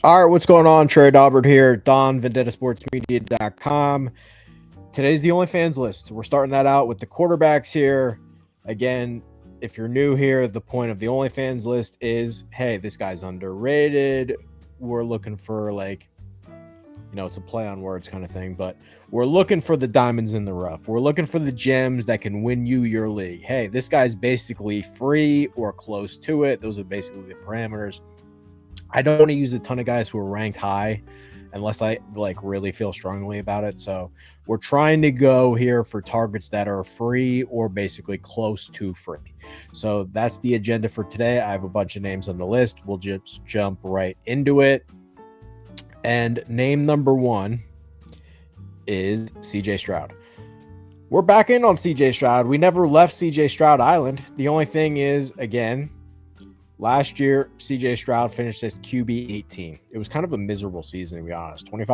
All right, what's going on? Trey Daubert here, Don VendettaSportsMedia.com. Today's the OnlyFans list. We're starting that out with the quarterbacks here. Again, if you're new here, the point of the OnlyFans list is, hey, this guy's underrated. We're looking for it's a play on words kind of thing, but we're looking for the diamonds in the rough. We're looking for the gems that can win you your league. Hey, this guy's basically free or close to it. Those are basically the parameters. I don't want to use a ton of guys who are ranked high unless I really feel strongly about it. So we're trying to go here for targets that are free or basically close to free. So that's the agenda for today. I have a bunch of names on the list. We'll just jump right into it. And name number one is CJ Stroud. We're back in on CJ Stroud. We never left CJ Stroud Island. The only thing is, again, last year, CJ Stroud finished as QB 18. It was kind of a miserable season, to be honest. 20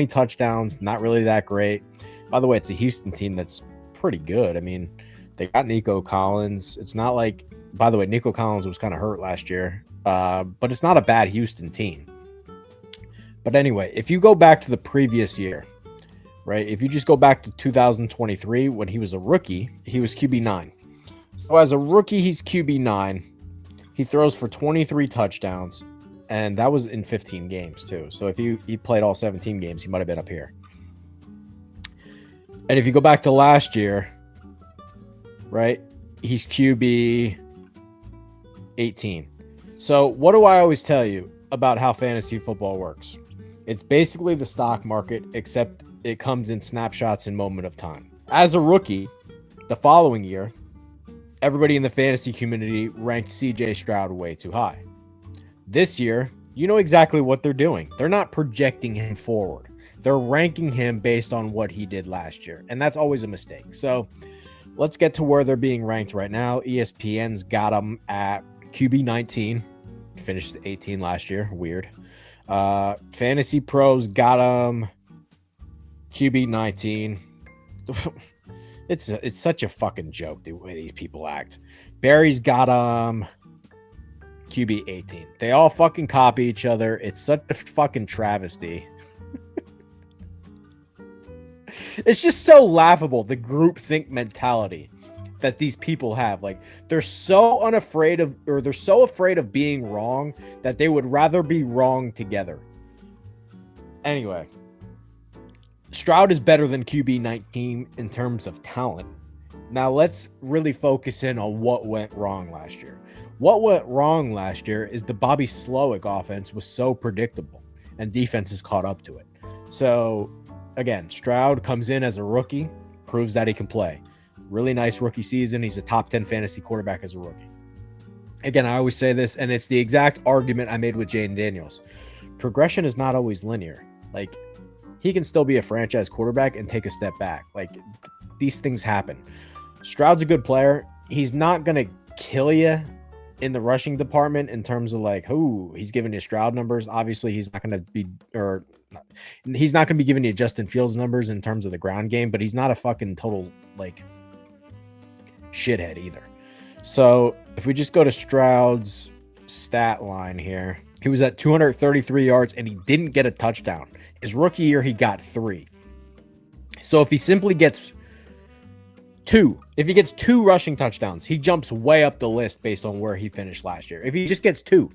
touchdowns, not really that great. By the way, it's a Houston team that's pretty good. I mean, they got Nico Collins. It's not like, by the way, Nico Collins was kind of hurt last year, but it's not a bad Houston team. But anyway, if you go back to the previous year, right, if you just go back to 2023, when he was a rookie, he was QB 9. So as a rookie, he's QB 9. He throws for 23 touchdowns, and that was in 15 games too. So if he played all 17 games, he might have been up here. And if you go back to last year, right, he's QB 18. So what do I always tell you about how fantasy football works? It's basically the stock market, except it comes in snapshots and moment of time. As a rookie, the following year, everybody in the fantasy community ranked CJ Stroud way too high. This year, you know exactly what they're doing. They're not projecting him forward. They're ranking him based on what he did last year, and that's always a mistake. So let's get to where they're being ranked right now. ESPN's got him at QB 19. Finished 18 last year. Weird. Fantasy Pros got him QB 19. It's such a fucking joke the way these people act. Barry's got him QB 18. They all fucking copy each other. It's such a fucking travesty. It's just so laughable, the groupthink mentality that these people have. Like, they're so afraid of being wrong that they would rather be wrong together. Anyway, Stroud is better than QB 19 in terms of talent. Now let's really focus in on what went wrong last year. What went wrong last year is the Bobby Slowik offense was so predictable and defenses caught up to it. So again, Stroud comes in as a rookie, proves that he can play. Really nice rookie season. He's a top 10 fantasy quarterback as a rookie. Again, I always say this, and it's the exact argument I made with Jaden Daniels. Progression is not always linear. Like, he can still be a franchise quarterback and take a step back. Like, these things happen. Stroud's a good player. He's not going to kill you in the rushing department in terms of he's giving you Stroud numbers. Obviously, he's not going to be giving you Justin Fields numbers in terms of the ground game, but he's not a fucking total shithead either. So if we just go to Stroud's stat line here, he was at 233 yards and he didn't get a touchdown. His rookie year, he got 3. So if he simply gets 2 rushing touchdowns, he jumps way up the list based on where he finished last year. If he just gets 2.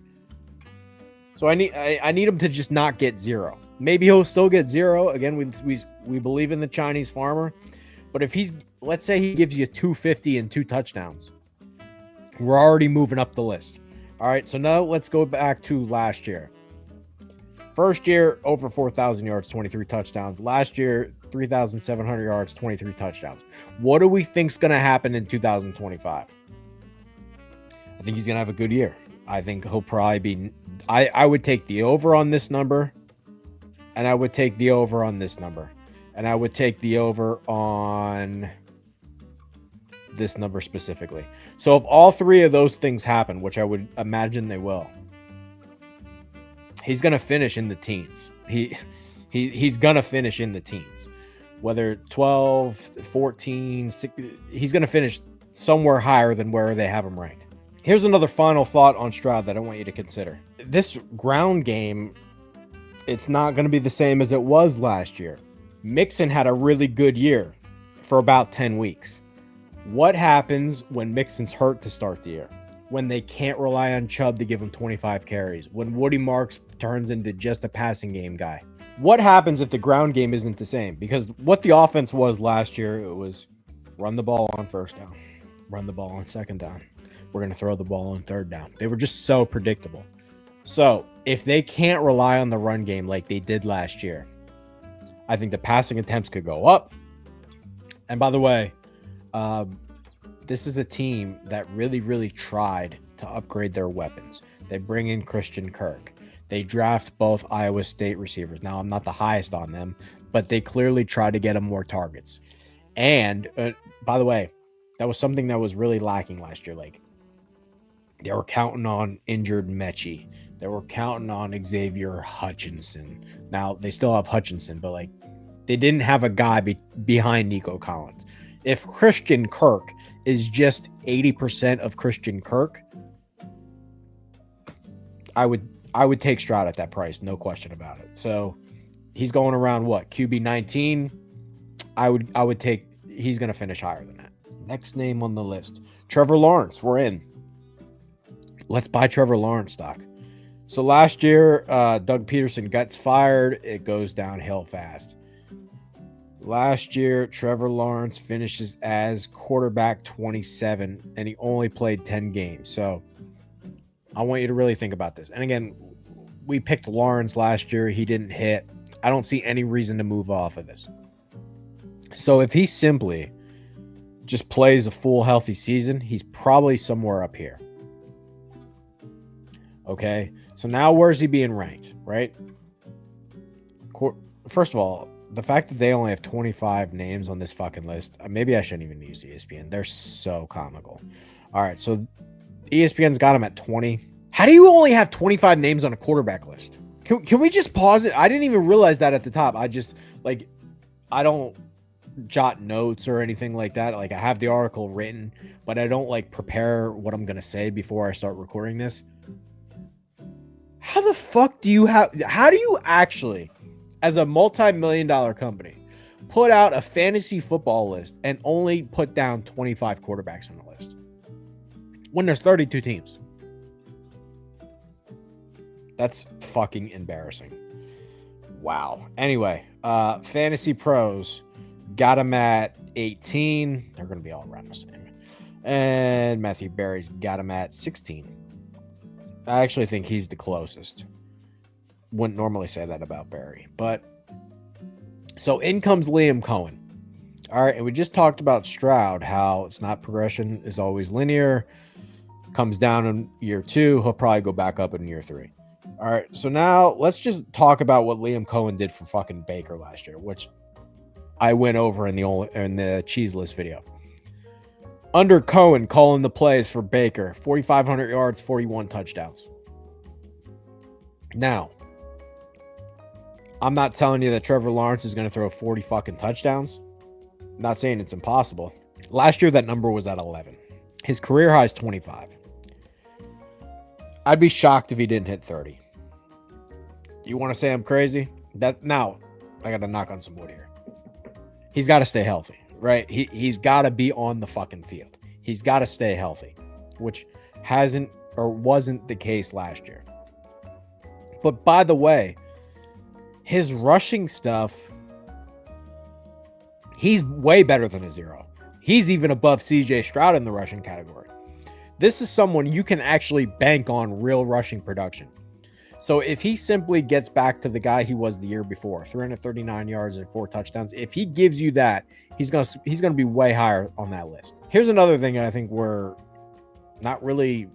So I need him to just not get 0. Maybe he'll still get 0. Again, we believe in the Chinese farmer. But if let's say he gives you 250 and 2 touchdowns, we're already moving up the list. All right, so now let's go back to last year. First year, over 4,000 yards, 23 touchdowns. Last year, 3,700 yards, 23 touchdowns. What do we think's going to happen in 2025? I think he's going to have a good year. I think he'll probably be... I would take the over on this number, and I would take the over on this number. And I would take the over on this number specifically. So if all 3 of those things happen, which I would imagine they will, he's going to finish in the teens. He's going to finish in the teens. Whether 12, 14, 16, he's going to finish somewhere higher than where they have him ranked. Here's another final thought on Stroud that I want you to consider. this ground game, it's not going to be the same as it was last year. Mixon had a really good year for about 10 weeks. What happens when Mixon's hurt to start the year? When they can't rely on Chubb to give him 25 carries? When Woody Marks turns into just a passing game guy? What happens if the ground game isn't the same? Because what the offense was last year, it was run the ball on first down, run the ball on second down. We're going to throw the ball on third down. They were just so predictable. So if they can't rely on the run game like they did last year, I think the passing attempts could go up. And by the way, this is a team that really, really tried to upgrade their weapons. They bring in Christian Kirk. They draft both Iowa State receivers. Now, I'm not the highest on them, but they clearly try to get them more targets. And by the way, that was something that was really lacking last year. Like, they were counting on injured Mechie. They were counting on Xavier Hutchinson. Now, they still have Hutchinson, but like, they didn't have a guy behind Nico Collins. If Christian Kirk is just 80% of Christian Kirk, I would take Stroud at that price, no question about it. So he's going around what, QB 19? I would take, he's going to finish higher than that. Next name on the list, Trevor Lawrence. We're in. Let's buy Trevor Lawrence stock. So last year, Doug Peterson gets fired. It goes downhill fast. Last year, Trevor Lawrence finishes as quarterback 27, and he only played 10 games. So I want you to really think about this. And again, we picked Lawrence last year. He didn't hit. I don't see any reason to move off of this. So if he simply just plays a full healthy season, he's probably somewhere up here. Okay, so now where's he being ranked, right? First of all, the fact that they only have 25 names on this fucking list, maybe I shouldn't even use ESPN. They're so comical. All right, so ESPN's got him at 20. How do you only have 25 names on a quarterback list? Can we just pause it? I didn't even realize that at the top. I just, like, I don't jot notes or anything like that. Like, I have the article written, but I don't, like, prepare what I'm going to say before I start recording this. How the fuck do you how do you actually, as a multi-million-dollar company, put out a fantasy football list and only put down 25 quarterbacks on the list when there's 32 teams? That's fucking embarrassing. Wow. Anyway, Fantasy Pros got him at 18. They're going to be all around the same. And Matthew Berry's got him at 16. I actually think he's the closest. Wouldn't normally say that about Barry, but so in comes Liam Cohen. All right, and we just talked about Stroud, how it's not progression is always linear, comes down in year 2, he'll probably go back up in year 3. All right, so now let's just talk about what Liam Cohen did for fucking Baker last year, which I went over in the cheese list video. Under Cohen, calling the plays for Baker, 4,500 yards, 41 touchdowns. Now, I'm not telling you that Trevor Lawrence is going to throw 40 fucking touchdowns. I'm not saying it's impossible. Last year, that number was at 11. His career high is 25. I'd be shocked if he didn't hit 30. You want to say I'm crazy? Now, I got to knock on some wood here. He's got to stay healthy. Right? He's got to be on the fucking field. He's got to stay healthy, which hasn't or wasn't the case last year. But by the way, his rushing stuff, he's way better than a 0. He's even above CJ Stroud in the rushing category. This is someone you can actually bank on real rushing production. So if he simply gets back to the guy he was the year before, 339 yards and 4 touchdowns, if he gives you that, he's gonna be way higher on that list. Here's another thing I think we're not really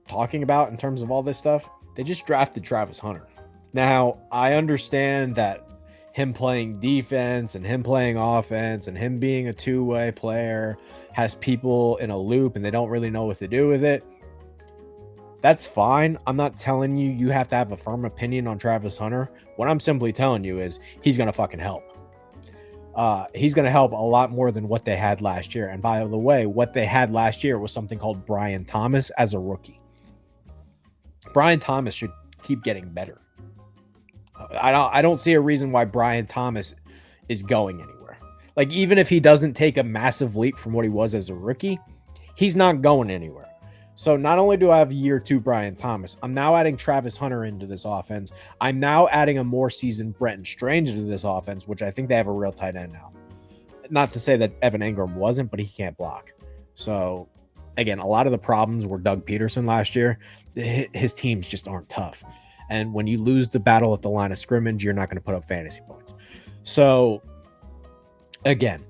talking about in terms of all this stuff. They just drafted Travis Hunter. Now, I understand that him playing defense and him playing offense and him being a two-way player has people in a loop and they don't really know what to do with it. That's fine. I'm not telling you have to have a firm opinion on Travis Hunter. What I'm simply telling you is he's going to fucking help. He's going to help a lot more than what they had last year. And by the way, what they had last year was something called Brian Thomas as a rookie. Brian Thomas should keep getting better. I don't see a reason why Brian Thomas is going anywhere. Like, even if he doesn't take a massive leap from what he was as a rookie, he's not going anywhere. So not only do I have year 2 Brian Thomas, I'm now adding Travis Hunter into this offense. I'm now adding a more seasoned Brenton Strange into this offense, which I think they have a real tight end now. Not to say that Evan Ingram wasn't, but he can't block. So again, a lot of the problems were Doug Peterson last year. His teams just aren't tough. And when you lose the battle at the line of scrimmage, you're not going to put up fantasy points. So again,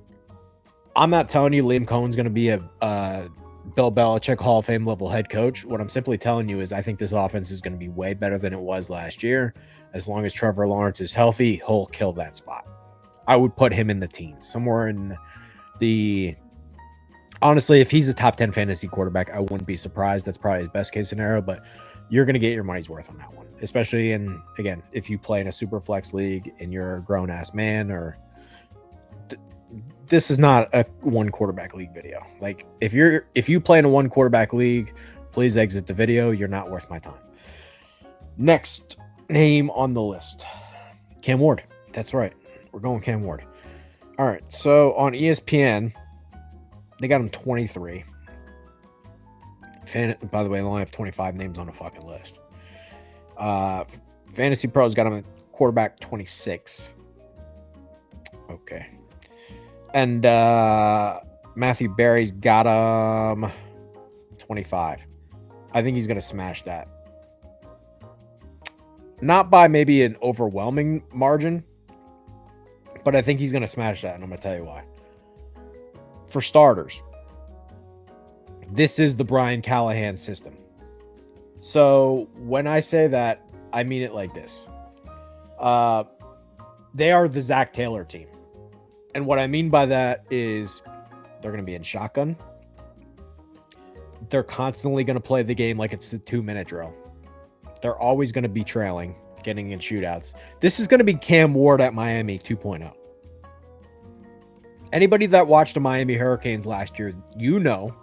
I'm not telling you Liam Cohen's going to be a Bill Belichick Hall of Fame level head coach. What I'm simply telling you is I think this offense is going to be way better than it was last year. As long as Trevor Lawrence is healthy, he'll kill that spot. I would put him in the teens, somewhere in the... Honestly, if he's a top 10 fantasy quarterback, I wouldn't be surprised. That's probably his best case scenario, but you're going to get your money's worth on that one. Especially again, if you play in a super flex league and you're a grown ass man, or this is not a one quarterback league video. Like, if you play in a one quarterback league, please exit the video. You're not worth my time. Next name on the list, Cam Ward. That's right. We're going Cam Ward. All right. So on ESPN, they got him 23. By the way, they only have 25 names on the fucking list. Fantasy Pros got him at quarterback 26. Okay. And Matthew Berry's got him 25. I think he's going to smash that. Not by maybe an overwhelming margin, but I think he's going to smash that, and I'm going to tell you why. For starters, this is the Brian Callahan system. So when I say that, I mean it like this. They are the Zach Taylor team. And what I mean by that is they're going to be in shotgun. They're constantly going to play the game like it's a 2-minute drill. They're always going to be trailing, getting in shootouts. This is going to be Cam Ward at Miami 2.0. Anybody that watched the Miami Hurricanes last year, you know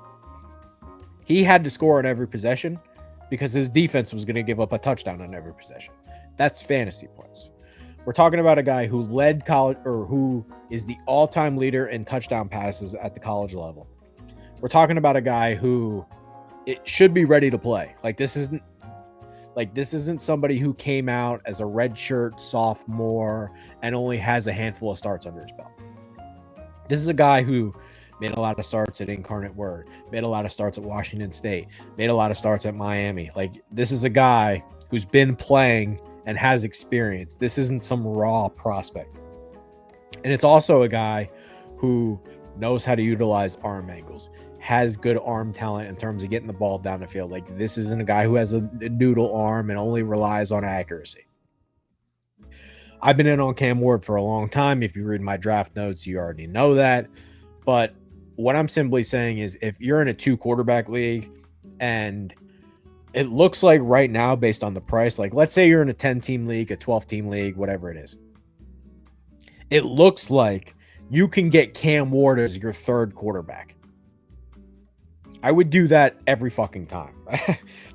he had to score on every possession because his defense was going to give up a touchdown on every possession. That's fantasy points. We're talking about a guy who led college, or who is the all-time leader in touchdown passes at the college level. We're talking about a guy who it should be ready to play. This isn't somebody who came out as a redshirt sophomore and only has a handful of starts under his belt. This is a guy who made a lot of starts at Incarnate Word, made a lot of starts at Washington State, made a lot of starts at Miami. This is a guy who's been playing and has experience. This isn't some raw prospect. And it's also a guy who knows how to utilize arm angles, has good arm talent in terms of getting the ball down the field. This isn't a guy who has a noodle arm and only relies on accuracy. I've been in on Cam Ward for a long time. If you read my draft notes, you already know that. But what I'm simply saying is, if you're in a 2-quarterback league and it looks like right now, based on the price, let's say you're in a 10-team league, a 12-team league, whatever it is, it looks like you can get Cam Ward as your 3rd quarterback. I would do that every fucking time.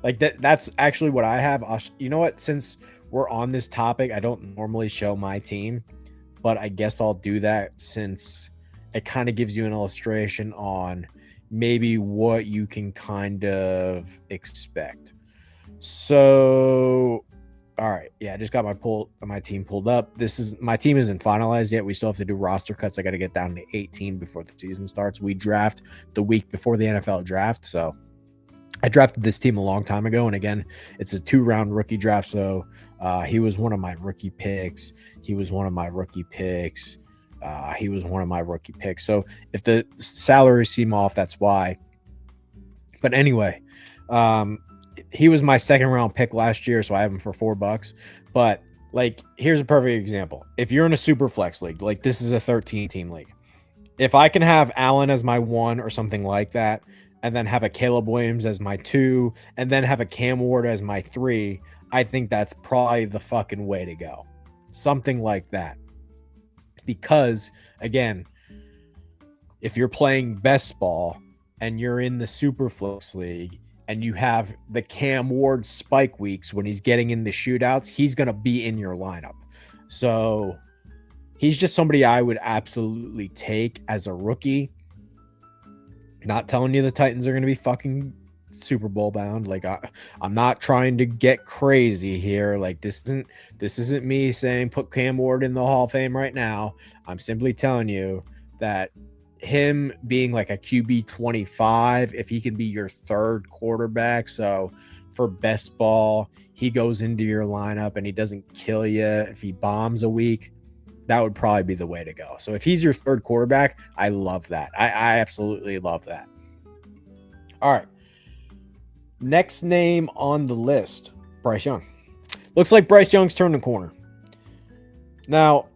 That's actually what I have. You know what? Since we're on this topic, I don't normally show my team, but I guess I'll do that since it kind of gives you an illustration on maybe what you can kind of expect. So, all right. Yeah, I just got my team pulled up. My team isn't finalized yet. We still have to do roster cuts. I got to get down to 18 before the season starts. We draft the week before the NFL draft. So I drafted this team a long time ago. And again, it's a 2-round rookie draft. So he was one of my rookie picks. He was one of my rookie picks. So if the salaries seem off, that's why. But anyway, he was my 2nd-round pick last year, so I have him for $4. But here's a perfect example. If you're in a super flex league, this is a 13-team league. If I can have Allen as my 1 or something like that, and then have a Caleb Williams as my 2, and then have a Cam Ward as my 3, I think that's probably the fucking way to go. Something like that. Because, again, if you're playing best ball and you're in the Superflex League and you have the Cam Ward spike weeks when he's getting in the shootouts, he's going to be in your lineup. So he's just somebody I would absolutely take as a rookie. Not telling you the Titans are going to be fucking Super Bowl bound. Like I'm not trying to get crazy here. Like this isn't me saying put Cam Ward in the Hall of Fame right now. I'm simply telling you that him being like a QB 25, if he can be your third quarterback, so for best ball, he goes into your lineup and he doesn't kill you if he bombs a week, that would probably be the way to go. So if he's your third quarterback, I love that. I absolutely love that. All right. Next name on the list, Bryce Young. Looks like Bryce Young's turned the corner. Now,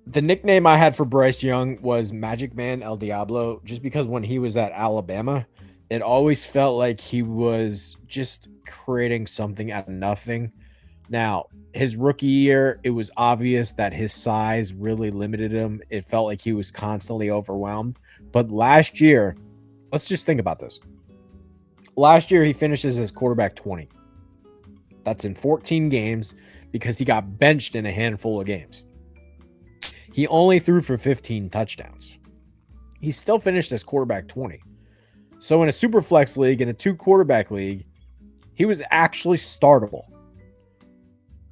the nickname I had for Bryce Young was Magic Man El Diablo, just because when he was at Alabama, it always felt like he was just creating something out of nothing. Now, his rookie year, it was obvious that his size really limited him. It felt like he was constantly overwhelmed. But last year, let's just think about this. Last year, he finishes as quarterback 20. That's in 14 games because he got benched in a handful of games. He only threw for 15 touchdowns. He still finished as quarterback 20. So in a superflex league, in a 2-quarterback league, he was actually startable,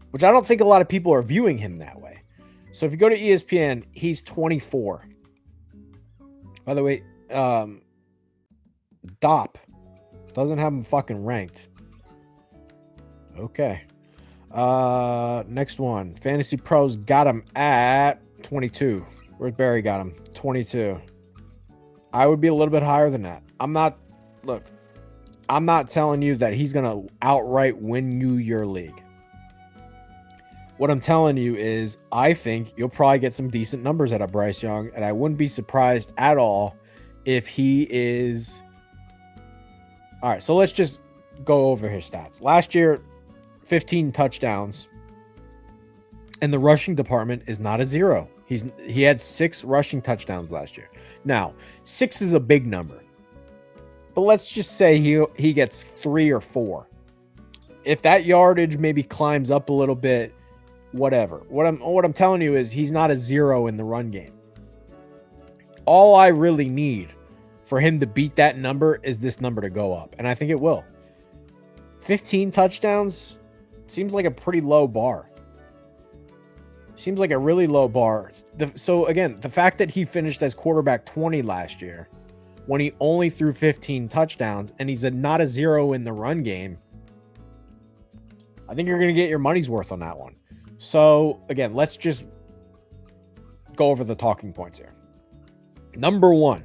which I don't think a lot of people are viewing him that way. So if you go to ESPN, he's 24. By the way, Dop doesn't have him fucking ranked. Okay. Next one. Fantasy Pros got him at 22. Where's Barry got him? 22. I would be a little bit higher than that. I'm not telling you that he's going to outright win you your league. What I'm telling you is I think you'll probably get some decent numbers out of Bryce Young, and I wouldn't be surprised at all if he is... All right, so let's just go over his stats. Last year, 15 touchdowns, and the rushing department is not a zero. He had 6 rushing touchdowns last year. Now, 6 is a big number, but let's just say he gets 3 or 4. If that yardage maybe climbs up a little bit, whatever. What I'm telling you is he's not a zero in the run game. All I really need for him to beat that number is this number to go up, and I think it will. 15 touchdowns seems like a pretty low bar. Seems like a really low bar. So again, the fact that he finished as quarterback 20 last year, when he only threw 15 touchdowns, and he's not a zero in the run game, I think you're going to get your money's worth on that one. So again, let's just go over the talking points here. Number one,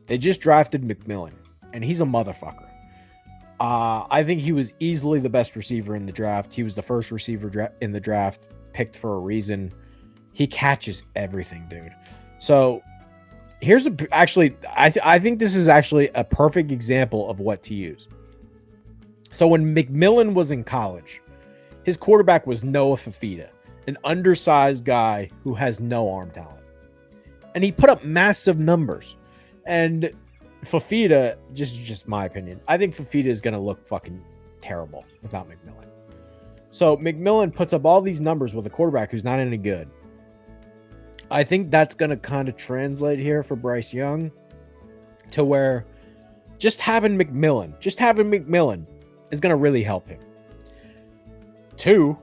they just drafted McMillan, and he's a motherfucker. I think he was easily the best receiver in the draft. He was the first receiver in the draft, picked for a reason. He catches everything, dude. So here's I think this is actually a perfect example of what to use. So when McMillan was in college, his quarterback was Noah Fafita, an undersized guy who has no arm talent. And he put up massive numbers. And Fafita, just my opinion, I think Fafita is going to look fucking terrible without McMillan. So McMillan puts up all these numbers with a quarterback who's not any good. I think that's going to kind of translate here for Bryce Young to where just having McMillan is going to really help him. 2,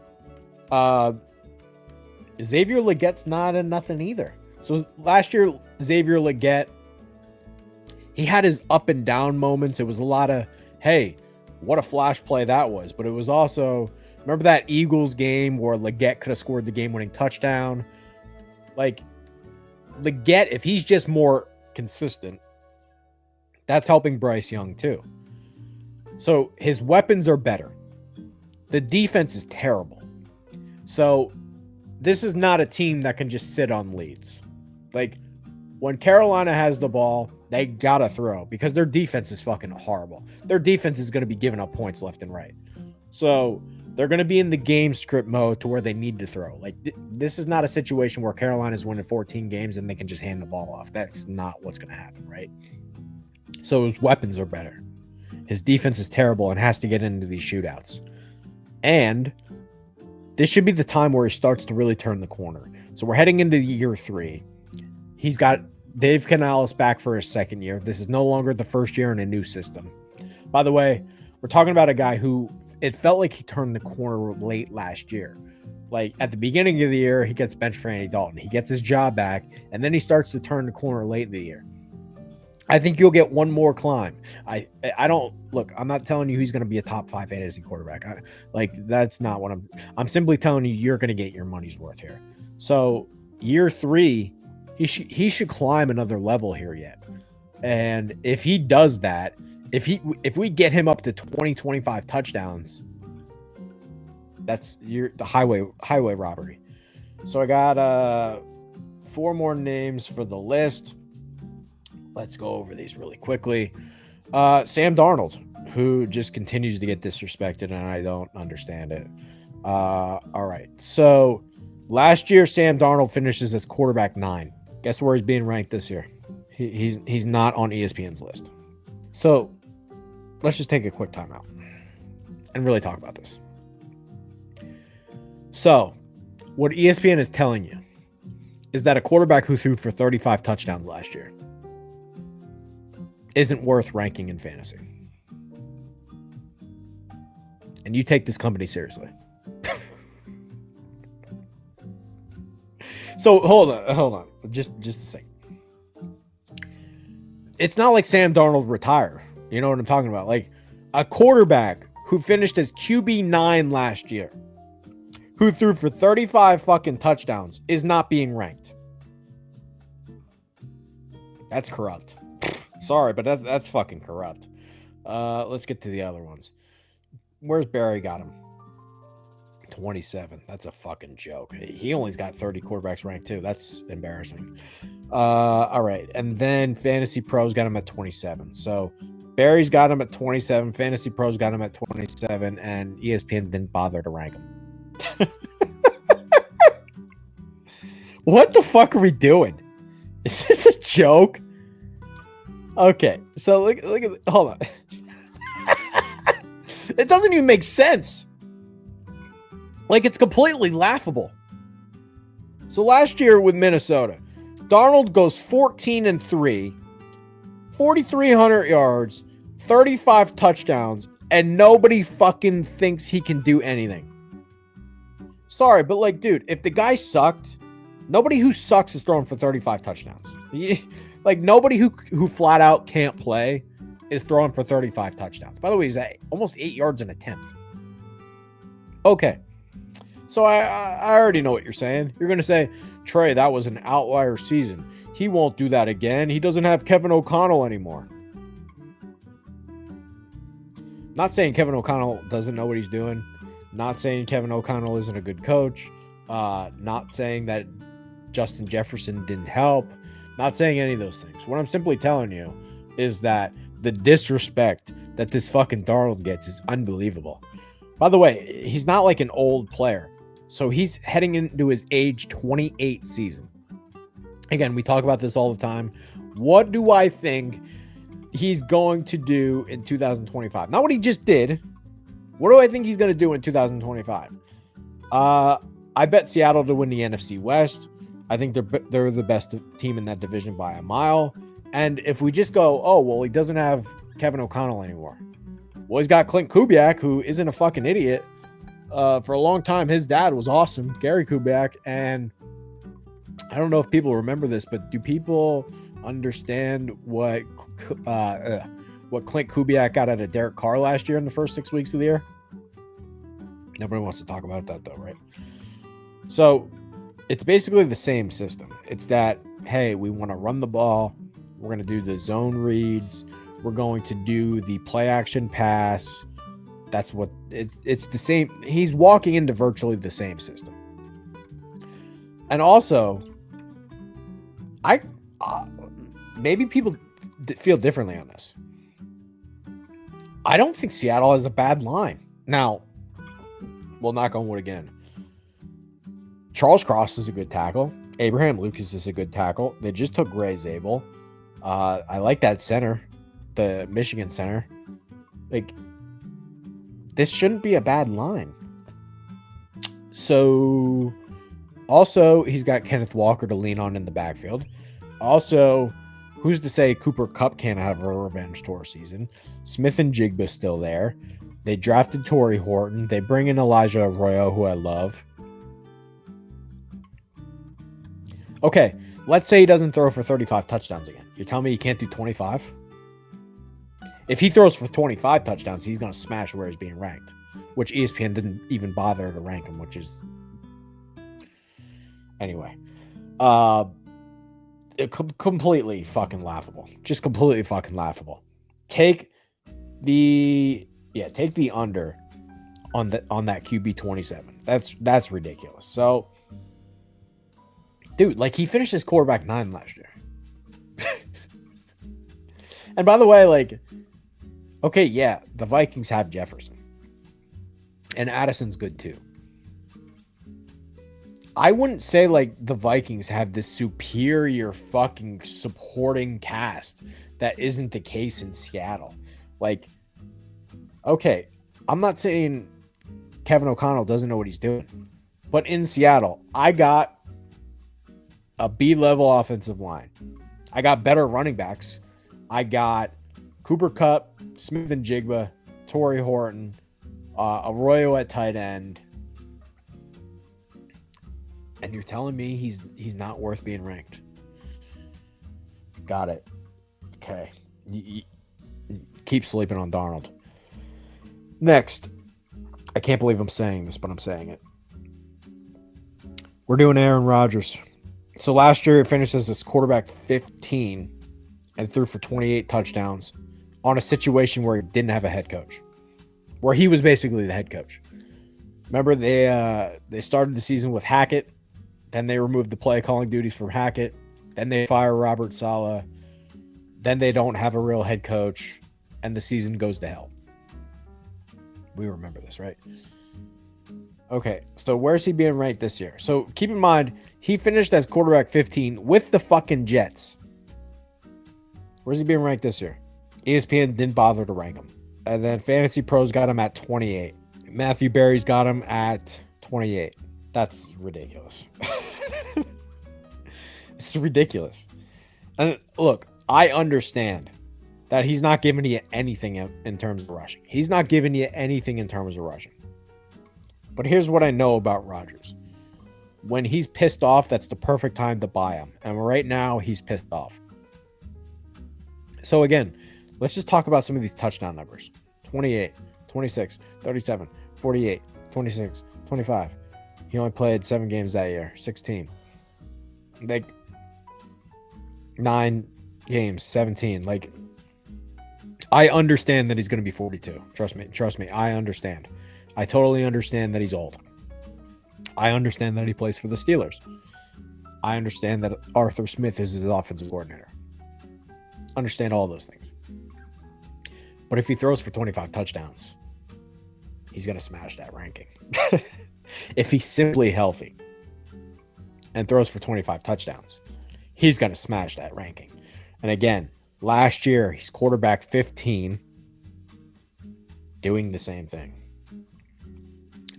Xavier Legette's not a nothing either. So last year, Xavier Legette, he had his up and down moments. It was a lot of, hey, what a flash play that was. But it was also, remember that Eagles game where Legette could have scored the game-winning touchdown? Like, Legette, if he's just more consistent, that's helping Bryce Young too. So his weapons are better. The defense is terrible. So this is not a team that can just sit on leads. Like, when Carolina has the ball, they gotta throw because their defense is fucking horrible. Their defense is going to be giving up points left and right. So they're going to be in the game script mode to where they need to throw. Like, this is not a situation where Carolina's winning 14 games and they can just hand the ball off. That's not what's going to happen, right? So his weapons are better. His defense is terrible and has to get into these shootouts. And this should be the time where he starts to really turn the corner. So we're heading into year 3. He's got Dave Canales back for his second year. This is no longer the first year in a new system. By the way, we're talking about a guy who it felt like he turned the corner late last year. Like at the beginning of the year, he gets benched for Andy Dalton. He gets his job back, and then he starts to turn the corner late in the year. I think you'll get one more climb. I don't look. I'm not telling you he's going to be a top 5 fantasy quarterback. That's not what I'm simply telling you you're going to get your money's worth here. So year 3, he should climb another level here yet. And if he does that, if we get him up to 20-25 touchdowns, that's the highway robbery. So I got 4 more names for the list. Let's go over these really quickly. Sam Darnold, who just continues to get disrespected, and I don't understand it. All right. So last year, Sam Darnold finishes as quarterback 9. Guess where he's being ranked this year? He's not on ESPN's list. So let's just take a quick timeout and really talk about this. So what ESPN is telling you is that a quarterback who threw for 35 touchdowns last year isn't worth ranking in fantasy. And you take this company seriously. So hold on. Just a second. It's not like Sam Darnold retired. You know what I'm talking about? Like a quarterback who finished as QB9 last year, who threw for 35 fucking touchdowns, is not being ranked. That's corrupt. Sorry, but that's fucking corrupt. Let's get to the other ones. Where's Barry got him? 27. That's a fucking joke. He only's got 30 quarterbacks ranked too. That's embarrassing. All right. And then Fantasy Pros got him at 27. So Barry's got him at 27. Fantasy Pros got him at 27. And ESPN didn't bother to rank him. What the fuck are we doing? Is this a joke? Okay, so look at hold on. It doesn't even make sense. Like, it's completely laughable. So last year with Minnesota, Darnold goes 14-3, 4,300 yards, 35 touchdowns, and nobody fucking thinks he can do anything. Sorry, but like, dude, if the guy sucked, nobody who sucks is throwing for 35 touchdowns. Like, nobody who flat out can't play is throwing for 35 touchdowns. By the way, he's at almost 8 yards an attempt. Okay. So I already know what you're saying. You're going to say, Trey, that was an outlier season. He won't do that again. He doesn't have Kevin O'Connell anymore. Not saying Kevin O'Connell doesn't know what he's doing. Not saying Kevin O'Connell isn't a good coach. Not saying that Justin Jefferson didn't help. Not saying any of those things. What I'm simply telling you is that the disrespect that this fucking Darnold gets is unbelievable. By the way, he's not like an old player. So he's heading into his age 28 season. Again, we talk about this all the time. What do I think he's going to do in 2025? Not what he just did. What do I think he's going to do in 2025? I bet Seattle to win the NFC West. I think they're the best team in that division by a mile. And if we just go, oh, well, he doesn't have Kevin O'Connell anymore. Well, he's got Clint Kubiak, who isn't a fucking idiot. For a long time, his dad was awesome, Gary Kubiak. And I don't know if people remember this, but do people understand what Clint Kubiak got out of Derek Carr last year in the first 6 weeks of the year? Nobody wants to talk about that, though, right? So it's basically the same system. It's that, hey, we want to run the ball. We're going to do the zone reads. We're going to do the play action pass. That's what it's the same. He's walking into virtually the same system. And also, maybe people feel differently on this. I don't think Seattle has a bad line. Now, we'll knock on wood again. Charles Cross is a good tackle. Abraham Lucas is a good tackle. They just took Ray Zabel. I like that center. the Michigan center. Like, this shouldn't be a bad line. So, also, he's got Kenneth Walker to lean on in the backfield. Also, who's to say Cooper Kupp can't have a revenge tour season? Smith and Jigba's still there. They drafted Torrey Horton. They bring in Elijah Arroyo, who I love. Okay, let's say he doesn't throw for 35 touchdowns again. You're telling me he can't do 25? If he throws for 25 touchdowns, he's going to smash where he's being ranked, which ESPN didn't even bother to rank him, which is... Anyway. Completely fucking laughable. Just completely fucking laughable. Take the under on that QB 27. That's ridiculous. So, dude, like, he finished his quarterback 9 last year. And by the way, like, okay, yeah, the Vikings have Jefferson. And Addison's good too. I wouldn't say, like, the Vikings have this superior fucking supporting cast that isn't the case in Seattle. Like, okay, I'm not saying Kevin O'Connell doesn't know what he's doing. But in Seattle, I got a B-level offensive line. I got better running backs. I got Cooper Kupp, Smith and Jigba, Torrey Horton, Arroyo at tight end. And you're telling me he's not worth being ranked? Got it. Okay. You keep sleeping on Darnold. Next. I can't believe I'm saying this, but I'm saying it. We're doing Aaron Rodgers. So last year, he finished as his quarterback 15 and threw for 28 touchdowns on a situation where he didn't have a head coach, where he was basically the head coach. Remember, they started the season with Hackett. Then they removed the play calling duties from Hackett. Then they fire Robert Saleh. Then they don't have a real head coach, and the season goes to hell. We remember this, right? Okay, so where's he being ranked this year? So keep in mind, he finished as quarterback 15 with the fucking Jets. Where's he being ranked this year? ESPN didn't bother to rank him. And then Fantasy Pros got him at 28. Matthew Berry's got him at 28. That's ridiculous. It's ridiculous. And look, I understand that he's not giving you anything in terms of rushing. He's not giving you anything in terms of rushing. But here's what I know about Rodgers. When he's pissed off, that's the perfect time to buy him. And right now, he's pissed off. So again, let's just talk about some of these touchdown numbers. 28, 26, 37, 48, 26, 25. He only played 7 games that year. 16. Like, 9 games, 17. Like, I understand that he's going to be 42. Trust me. I understand. I totally understand that he's old. I understand that he plays for the Steelers. I understand that Arthur Smith is his offensive coordinator. Understand all those things. But if he throws for 25 touchdowns, he's going to smash that ranking. If he's simply healthy and throws for 25 touchdowns, he's going to smash that ranking. And again, last year, he's quarterback 15 doing the same thing.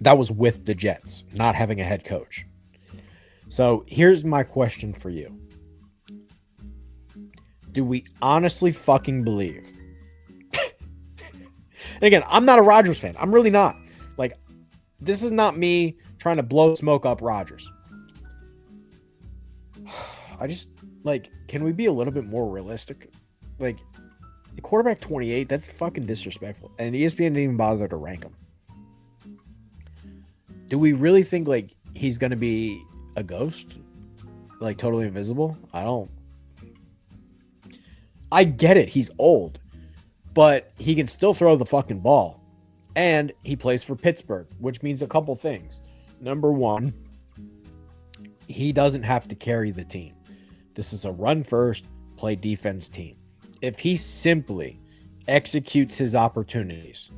That was with the Jets, not having a head coach. So here's my question for you. Do we honestly fucking believe? And again, I'm not a Rodgers fan. I'm really not. Like, this is not me trying to blow smoke up Rodgers. I just, like, can we be a little bit more realistic? Like, the quarterback 28, that's fucking disrespectful. And ESPN didn't even bother to rank him. Do we really think, like, he's going to be a ghost? Like, totally invisible? I don't. I get it. He's old. But he can still throw the fucking ball. And he plays for Pittsburgh, which means a couple things. Number one, he doesn't have to carry the team. This is a run first, play defense team. If he simply executes his opportunities,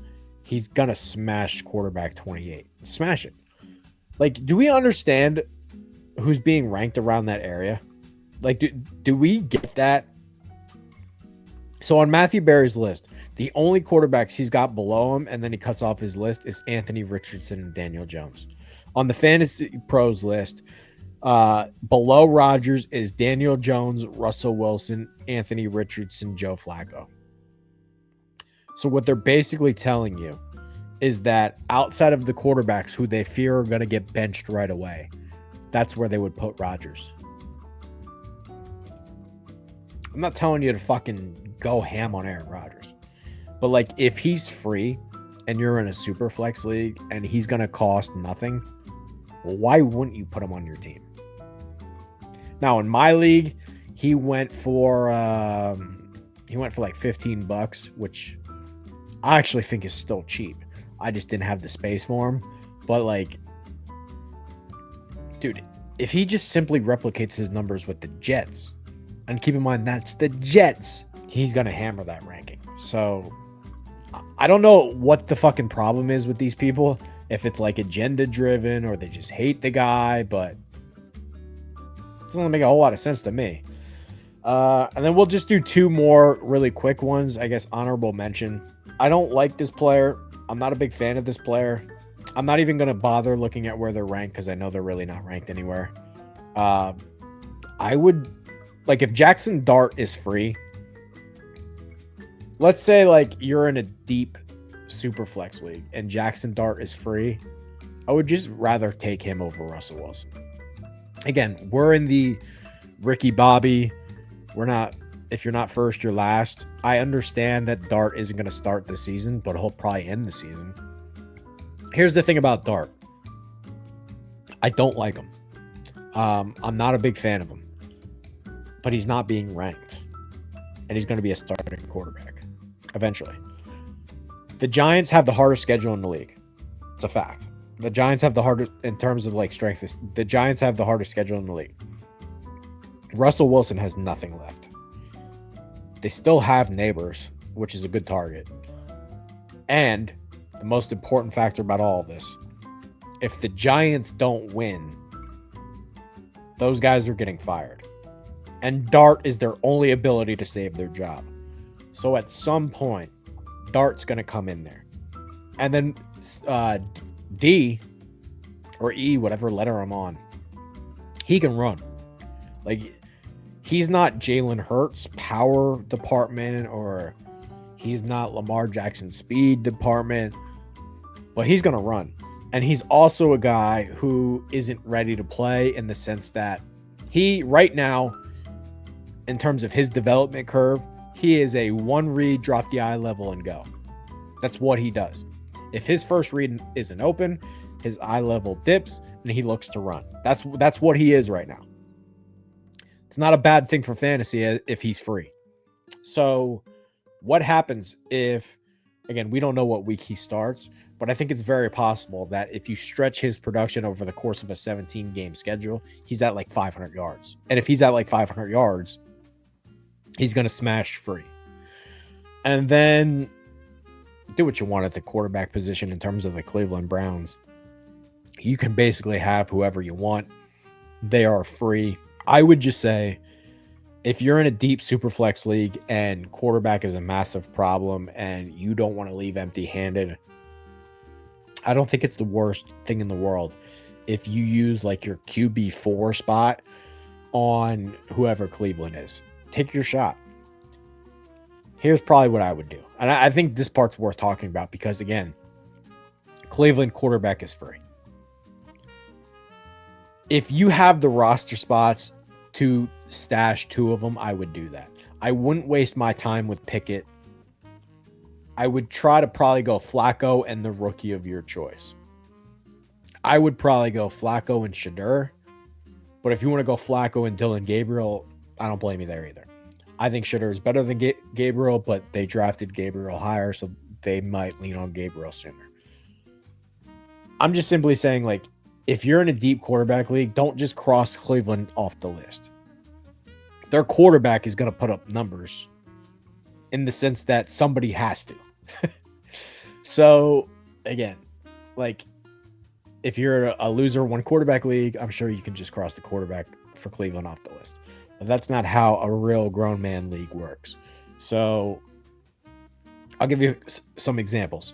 he's going to smash quarterback 28. Smash it. Like, do we understand who's being ranked around that area? Like, do we get that? So on Matthew Berry's list, the only quarterbacks he's got below him, and then he cuts off his list, is Anthony Richardson and Daniel Jones. On the Fantasy Pros list, below Rodgers is Daniel Jones, Russell Wilson, Anthony Richardson, Joe Flacco. So what they're basically telling you is that outside of the quarterbacks who they fear are going to get benched right away, that's where they would put Rodgers. I'm not telling you to fucking go ham on Aaron Rodgers, but like if he's free and you're in a super flex league and he's going to cost nothing, well, why wouldn't you put him on your team? Now in my league, he went for like $15, which I actually think is still cheap. I just didn't have the space for him. But like, dude, if he just simply replicates his numbers with the Jets, and keep in mind that's the Jets, he's gonna hammer that ranking. So I don't know what the fucking problem is with these people. If it's like agenda driven or they just hate the guy, but it doesn't make a whole lot of sense to me. And then we'll just do two more really quick ones. I guess honorable mention. I don't like this player. I'm not a big fan of this player. I'm not even going to bother looking at where they're ranked because I know they're really not ranked anywhere. I would, like, if Jackson Dart is free, let's say, like, you're in a deep super flex league and Jackson Dart is free, I would just rather take him over Russell Wilson. Again, we're in the Ricky Bobby. We're not, if you're not first, you're last. I understand that Dart isn't going to start this season, but he'll probably end the season. Here's the thing about Dart. I don't like him. I'm not a big fan of him, but he's not being ranked, and he's going to be a starting quarterback eventually. The Giants have the hardest schedule in the league. It's a fact. The Giants have the hardest, in terms of like strength, the Giants have the hardest schedule in the league. Russell Wilson has nothing left. They still have Neighbors, which is a good target. And the most important factor about all of this, if the Giants don't win, those guys are getting fired. And Dart is their only ability to save their job. So at some point, Dart's going to come in there. And then D or E, whatever letter I'm on, he can run. Like, he's not Jalen Hurts power department, or he's not Lamar Jackson speed department, but he's going to run. And he's also a guy who isn't ready to play, in the sense that he, right now, in terms of his development curve, he is a one read, drop the eye level and go. That's what he does. If his first read isn't open, his eye level dips and he looks to run. That's what he is right now. It's not a bad thing for fantasy if he's free. So what happens if, again, we don't know what week he starts, but I think it's very possible that if you stretch his production over the course of a 17-game schedule, he's at like 500 yards. And if he's at like 500 yards, he's going to smash free. And then do what you want at the quarterback position in terms of the Cleveland Browns. You can basically have whoever you want. They are free. I would just say, if you're in a deep super flex league and quarterback is a massive problem and you don't want to leave empty-handed, I don't think it's the worst thing in the world if you use like your QB4 spot on whoever Cleveland is. Take your shot. Here's probably what I would do. And I think this part's worth talking about because, again, Cleveland quarterback is free. If you have the roster spots to stash two of them, I would do that. I wouldn't waste my time with Pickett. I would try to probably go Flacco and the rookie of your choice. I would probably go Flacco and Shadur. But if you want to go Flacco and Dylan Gabriel, I don't blame you there either. I think Shadur is better than Gabriel, but they drafted Gabriel higher, so they might lean on Gabriel sooner. I'm just simply saying, like, if you're in a deep quarterback league, don't just cross Cleveland off the list. Their quarterback is going to put up numbers in the sense that somebody has to. So, again, like, if you're a loser one quarterback league, I'm sure you can just cross the quarterback for Cleveland off the list. But that's not how a real grown man league works. So I'll give you some examples.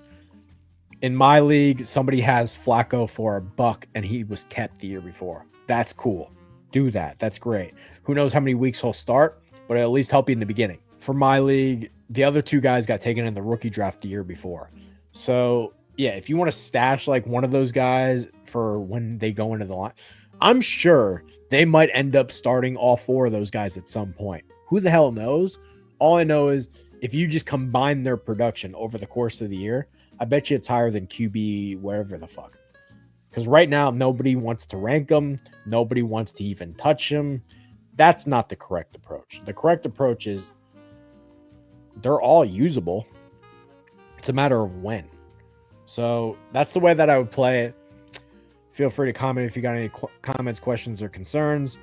In my league, somebody has Flacco for $1 and he was kept the year before. That's cool. Do that. That's great. Who knows how many weeks he'll start, but it'll at least help you in the beginning. For my league, the other 2 guys got taken in the rookie draft the year before. So yeah, if you want to stash like one of those guys for when they go into the line, I'm sure they might end up starting all 4 of those guys at some point. Who the hell knows? All I know is if you just combine their production over the course of the year, I bet you it's higher than QB wherever the fuck. Because right now, nobody wants to rank them. Nobody wants to even touch them. That's not the correct approach. The correct approach is they're all usable. It's a matter of when. So that's the way that I would play it. Feel free to comment if you got any comments, questions, or concerns.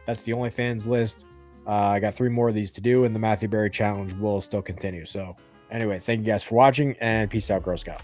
That's the OnlyFans list. I got 3 more of these to do, and the Matthew Berry challenge will still continue. So anyway, thank you guys for watching, and peace out, Girl Scout.